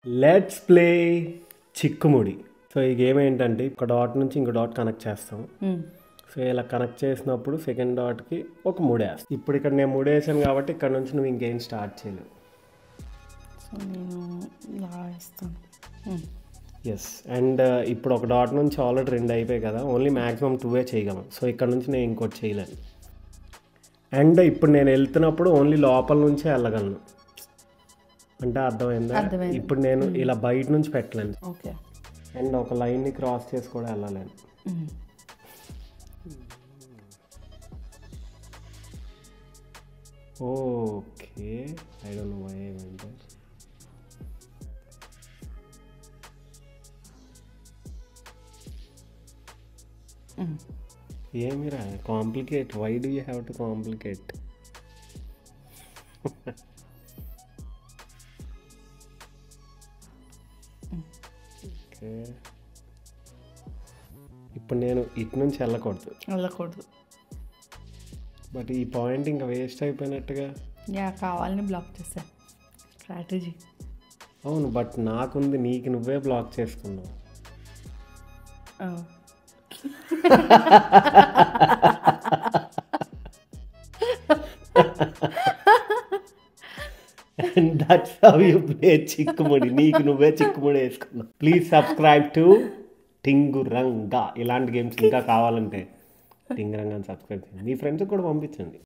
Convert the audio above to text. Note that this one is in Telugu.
లెట్స్ ప్లే చిక్కుముడి. సో ఈ గేమ్ ఏంటంటే ఒక డాట్ నుంచి ఇంకో డాట్ కనెక్ట్ చేస్తాం. సో ఇలా కనెక్ట్ చేసినప్పుడు సెకండ్ డాట్కి ఒక ముడేస్తాం. ఇప్పుడు ఇక్కడ నేను ముడేసాను కాబట్టి ఇక్కడ నుంచి నువ్వు ఇంకేం స్టార్ట్ చేయలేవు. సో నేను ఇలా వేస్తాను. ఎస్. అండ్ ఇప్పుడు ఒక డాట్ నుంచి ఆల్రెడీ 2 అయిపోయాయి కదా, ఓన్లీ మ్యాక్సిమం 2 చేయగలను. సో ఇక్కడ నుంచి నేను ఇంకోటి చేయలేను. అండ్ ఇప్పుడు నేను వెళ్తున్నప్పుడు ఓన్లీ లోపల నుంచే వెళ్ళగలను. అంటే అర్థమైందా? ఇప్పుడు నేను ఇలా బయట నుంచి పెట్టలేను. ఓకే. అండ్ ఒక లైన్ని క్రాస్ చేసి కూడా వెళ్ళలేను. Okay, I don't know why I went there. ఏమిరా complicate? Why do you have to complicate? Okay, ఇప్పుడు నేను ఇటు నుంచి వెళ్ళకూడదు. బట్ ఈ పాయింట్ ఇంకా వేస్ట్ అయిపోయినట్టుగా. కావాలని బ్లాక్ చేశా. స్ట్రాటజీ. అవును, బట్ నాకుంది, నీకు నువ్వే బ్లాక్ చేసుకున్నావు. And that's how you play చిక్కుముడి. నీకు నువ్వే చిక్కుముడి వేసుకున్నావు. Please subscribe to Tinguranga. ఇలాంటి గేమ్స్ ఇంకా కావాలంటే టింగురంగా సబ్స్క్రైబ్ చేయండి. మీ ఫ్రెండ్స్కి కూడా పంపించండి.